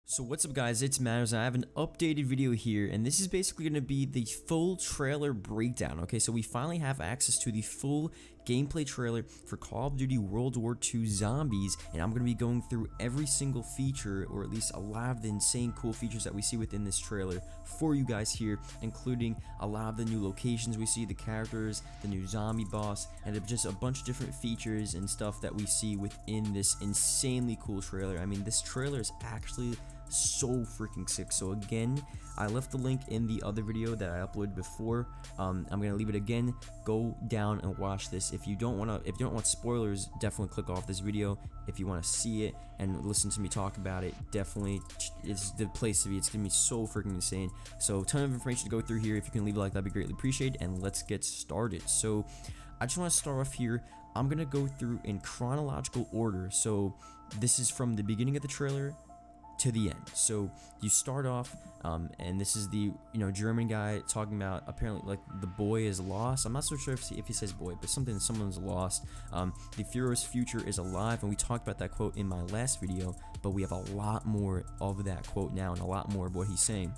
So what's up guys, it's Matters and I have an updated video here, and this is basically going to be the full trailer breakdown. Okay, so we finally have access to the full gameplay trailer for Call of Duty World War II Zombies, and I'm going to be going through every single feature, or at least a lot of the insane cool features that we see within this trailer for you guys here, including a lot of the new locations we see, the characters, the new zombie boss, and just a bunch of different features and stuff that we see within this insanely cool trailer. I mean, this trailer is actually so freaking sick. So again, I left the link in the other video that I uploaded before. I'm gonna leave it again. Go down and watch this. If you don't want spoilers, definitely click off this video. If you want to see it and listen to me talk about it, definitely it's the place to be. It's gonna be so freaking insane. So a ton of information to go through here. If you can leave a like, that'd be greatly appreciated, and let's get started. So I just want to start off here. I'm gonna go through in chronological order. So this is from the beginning of the trailer to the end. So you start off, and this is the German guy talking about apparently like the boy is lost. I'm not so sure if he says boy, but someone's lost. The Führer's future is alive, and we talked about that quote in my last video, but we have a lot more of that quote now and a lot more of what he's saying.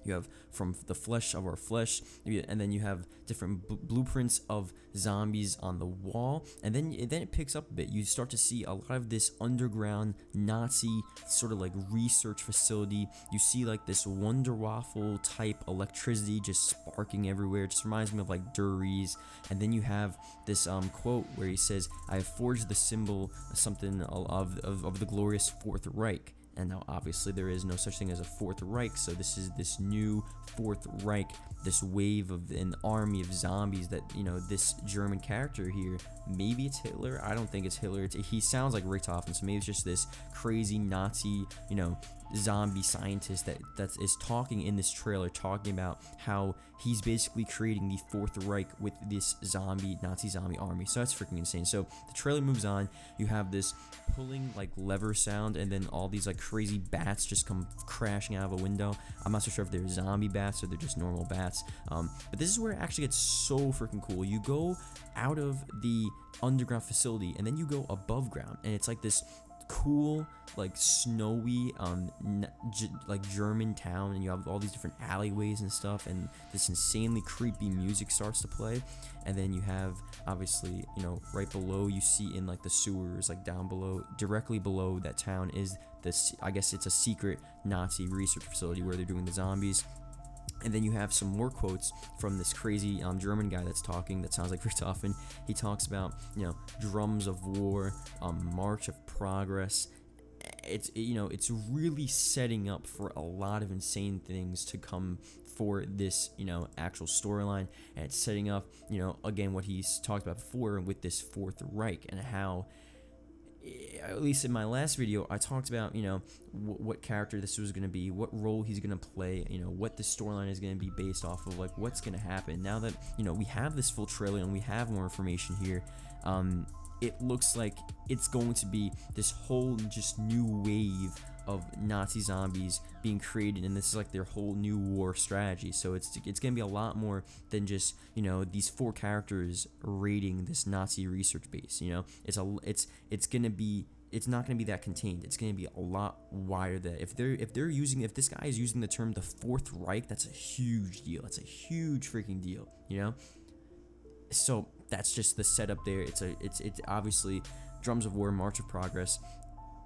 You have from the flesh of our flesh, and then you have different blueprints of zombies on the wall, and then it picks up a bit. You start to see a lot of this underground Nazi sort of like research facility. You see like this Wonder Waffle type electricity just sparking everywhere. It just reminds me of like Duries. And then you have this quote where he says, "I have forged the symbol, something of the glorious Fourth Reich." And now obviously there is no such thing as a Fourth Reich, so this is this new Fourth Reich, this wave of an army of zombies that, this German character here, maybe it's Hitler, I don't think it's Hitler, he sounds like Richthofen, so maybe it's just this crazy Nazi, zombie scientist that is talking in this trailer, talking about how he's basically creating the Fourth Reich with this Nazi zombie army. So that's freaking insane. So the trailer moves on. You have this pulling like lever sound, and then all these like crazy bats just come crashing out of a window. I'm not so sure if they're zombie bats or they're just normal bats, but this is where it actually gets so freaking cool. You go out of the underground facility and then you go above ground, and it's like this cool like snowy like German town, and you have all these different alleyways and stuff, and this insanely creepy music starts to play. And then you have obviously right below, you see in like the sewers, like down below, directly below that town is this, I guess it's a secret Nazi research facility where they're doing the zombies. And then you have some more quotes from this crazy German guy that's talking, that sounds like Richthofen. He talks about, drums of war, march of progress. It's really setting up for a lot of insane things to come for this, actual storyline. And it's setting up, again, what he's talked about before with this Fourth Reich, and how, at least in my last video, I talked about, what character this was going to be, what role he's going to play, what the storyline is going to be based off of, like what's going to happen. Now that, we have this full trailer and we have more information here, it looks like it's going to be this whole just new wave of Nazi zombies being created, and this is like their whole new war strategy. So it's gonna be a lot more than just these 4 characters raiding this Nazi research base. It's not gonna be that contained. It's gonna be a lot wider. That if this guy is using the term the Fourth Reich, that's a huge deal. That's a huge freaking deal. So that's just the setup there. It's obviously drums of war, march of progress.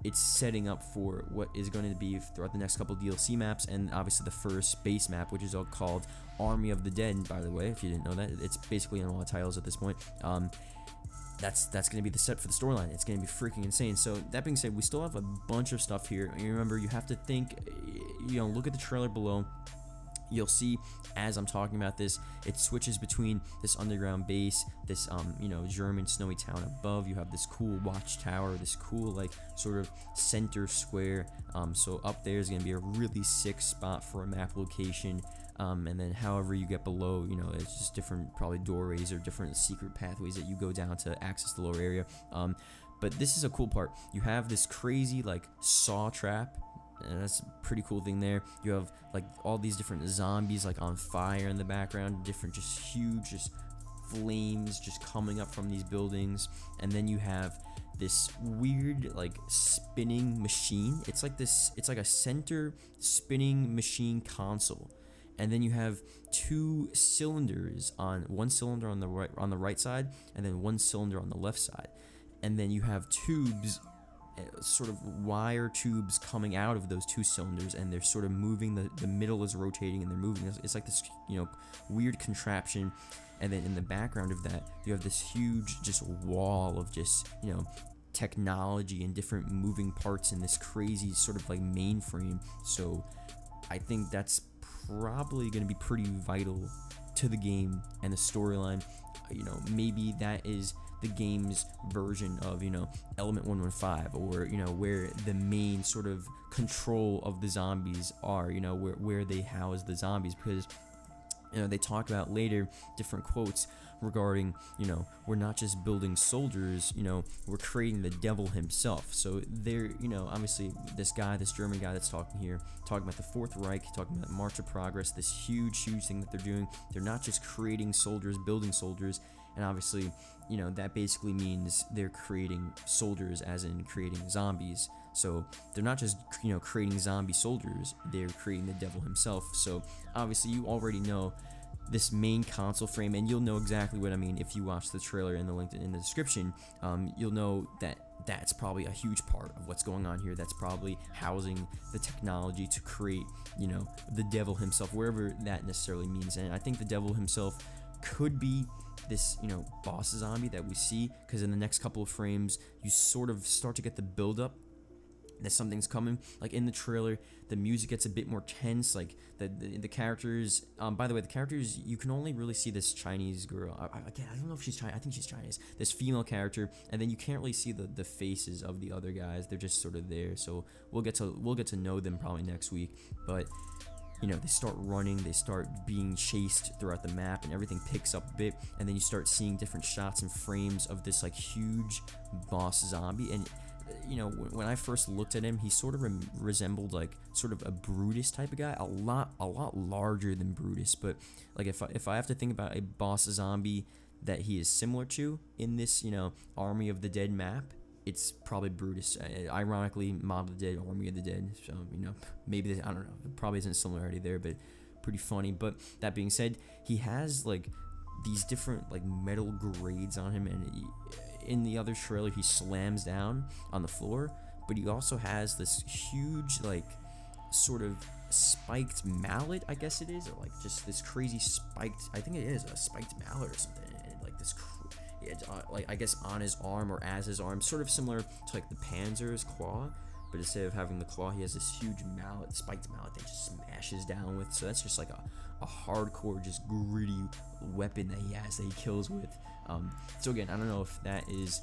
It's setting up for what is going to be throughout the next couple DLC maps, and obviously the first base map, which is all called Army of the Dead, by the way, if you didn't know that. It's basically in all the titles at this point. That's going to be the set for the storyline. It's going to be freaking insane. So that being said, we still have a bunch of stuff here. And remember, you have to think, look at the trailer below. You'll see as I'm talking about this, it switches between this underground base, this German snowy town above. You have this cool watchtower, this cool like sort of center square. So up there is gonna be a really sick spot for a map location. And then however you get below, it's just different probably doorways or different secret pathways that you go down to access the lower area. But this is a cool part. You have this crazy like saw trap. And that's a pretty cool thing there. You have like all these different zombies like on fire in the background, different just huge flames just coming up from these buildings. And then you have this weird like spinning machine. It's like a center spinning machine console, and then you have two cylinders, one cylinder on the right side, and then one cylinder on the left side, and then you have tubes, sort of wire tubes coming out of those two cylinders, and they're sort of moving. The middle is rotating, and they're moving. It's like this, weird contraption. And then in the background of that, you have this huge just wall of just, technology and different moving parts in this crazy sort of like mainframe. So I think that's probably going to be pretty vital to the game and the storyline. Maybe that is the game's version of, Element 115, or, where the main sort of control of the zombies are, where they house the zombies, because they talk about later different quotes regarding, we're not just building soldiers, we're creating the devil himself. So they're, obviously this German guy that's talking here, talking about the Fourth Reich, talking about March of Progress, this huge thing that they're doing. They're not just creating soldiers, building soldiers, and obviously, that basically means they're creating soldiers as in creating zombies. So they're not just, creating zombie soldiers, they're creating the devil himself. So obviously you already know this main console frame, and you'll know exactly what I mean if you watch the trailer and the link in the description. You'll know that that's probably a huge part of what's going on here. That's probably housing the technology to create, the devil himself, wherever that necessarily means. And I think the devil himself could be this, boss zombie that we see, because in the next couple of frames you sort of start to get the build up that something's coming. Like in the trailer, the music gets a bit more tense. Like the characters. By the way, the characters, you can only really see this Chinese girl. I don't know if she's Chinese. I think she's Chinese. This female character, and then you can't really see the faces of the other guys. They're just sort of there. So we'll get to know them probably next week. But they start running, they start being chased throughout the map, and everything picks up a bit, and then you start seeing different shots and frames of this like huge boss zombie. And when I first looked at him, he sort of resembled like sort of a Brutus type of guy, a lot larger than Brutus. But like if I have to think about a boss zombie that he is similar to in this Army of the Dead map, it's probably Brutus. Ironically, Mob of the Dead, Army of the Dead. So maybe I don't know. There probably isn't similarity there, but pretty funny. But that being said, he has like these different like metal grades on him, and in the other trailer he slams down on the floor, but he also has this huge like sort of spiked mallet, I guess it is, or like just this crazy spiked, I think it is a spiked mallet or something, and like this like I guess on his arm or as his arm, sort of similar to like the Panzer's claw, but instead of having the claw, he has this huge mallet, spiked mallet that he just smashes down with. So that's just like a hardcore, just gritty weapon that he has that he kills with. So again, I don't know if that is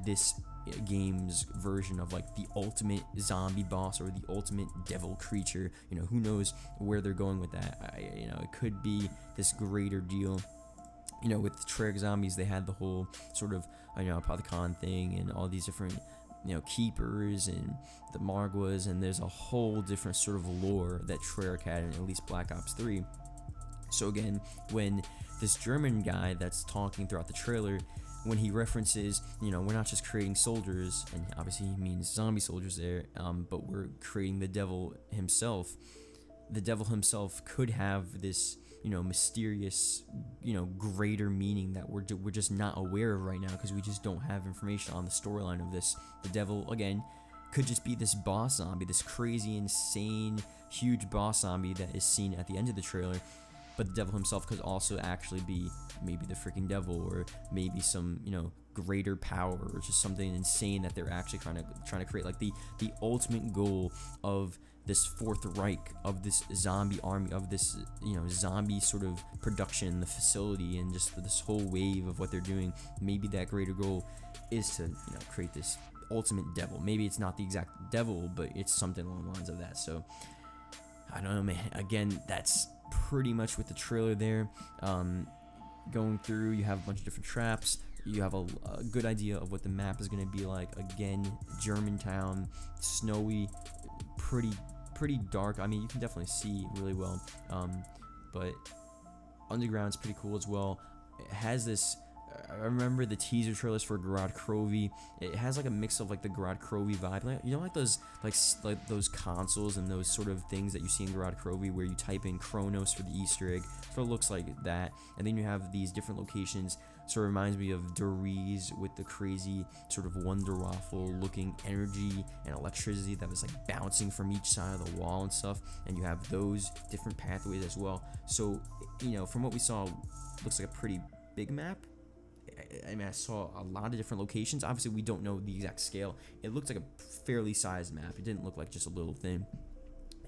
this game's version of like the ultimate zombie boss or the ultimate devil creature. Who knows where they're going with that. It could be this greater deal. With the Treyarch zombies, they had the whole sort of Apothicon thing and all these different keepers and the Marguas, and there's a whole different sort of lore that Treyarch had in at least Black Ops 3. So again, when this German guy that's talking throughout the trailer, when he references, we're not just creating soldiers, and obviously he means zombie soldiers there, but we're creating the devil himself. The devil himself could have this, mysterious, greater meaning that we're just not aware of right now, because we just don't have information on the storyline of this. The devil, again, could just be this boss zombie, this crazy, insane, huge boss zombie that is seen at the end of the trailer. But the devil himself could also actually be maybe the freaking devil, or maybe some, greater power, or just something insane that they're actually trying to create. Like the ultimate goal of this Fourth Reich, of this zombie army, of this, zombie sort of production, the facility, and just this whole wave of what they're doing. Maybe that greater goal is to, create this ultimate devil. Maybe it's not the exact devil, but it's something along the lines of that. So I don't know, man. Again, that's pretty much with the trailer there. Going through, you have a bunch of different traps. You have a good idea of what the map is going to be like. Again, Germantown, snowy, pretty dark. I mean, you can definitely see really well, but underground's pretty cool as well. It has this, I remember the teaser trailers for Grod Krovi. It has like a mix of like the Grod Krovi vibe, like, you know, like those those consoles and those sort of things that you see in Grod Krovi where you type in Kronos for the Easter egg. So it looks like that, and then you have these different locations. Sort of reminds me of Doriz with the crazy sort of Wonder Waffle looking energy and electricity that was like bouncing from each side of the wall and stuff. And you have those different pathways as well. So, you know, from what we saw, looks like a pretty big map. I mean, I saw a lot of different locations. Obviously, we don't know the exact scale. It looked like a fairly sized map. It didn't look like just a little thing.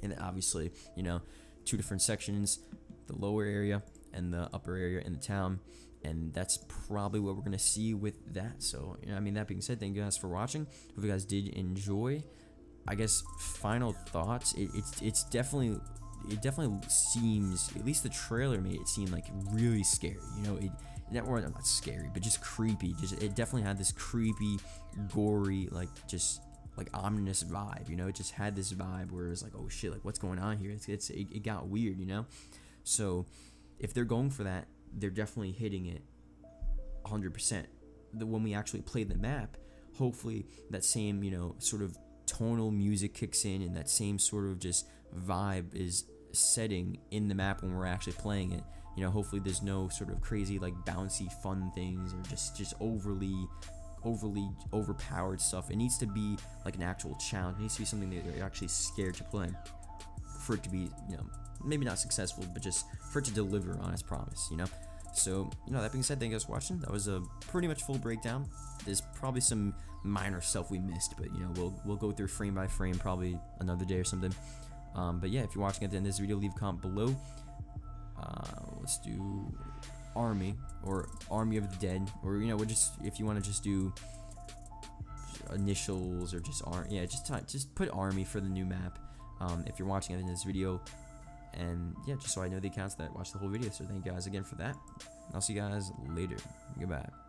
And obviously, you know, 2 different sections, the lower area and the upper area in the town. And that's probably what we're going to see with that. So, you know, I mean, that being said, thank you guys for watching. Hope you guys did enjoy. I guess final thoughts. It definitely seems, at least the trailer made it seem like really scary. You know, not scary, but just creepy. It definitely had this creepy, gory, like just like ominous vibe. You know, it just had this vibe where it was like, oh shit, like what's going on here? It got weird. You know, so if they're going for that, they're definitely hitting it 100%. When we actually play the map, hopefully that same, you know, sort of tonal music kicks in, and that same sort of just vibe is setting in the map when we're actually playing it. You know, hopefully there's no sort of crazy like bouncy fun things or just overly overpowered stuff. It needs to be like an actual challenge. It needs to be something that you're actually scared to play for it to be, you know, maybe not successful, but just for it to deliver on its promise, you know. So, you know, that being said, thank you guys for watching. That was a pretty much full breakdown. There's probably some minor stuff we missed, but you know, we'll go through frame by frame probably another day or something. But yeah, if you're watching at the end of this video, leave a comment below. Let's do Army or Army of the Dead, or you know, we'll just, if you want to just do initials or just just put Army for the new map. If you're watching at the end of this video. And yeah, just so I know the accounts that watch the whole video. So thank you guys again for that. I'll see you guys later. Goodbye.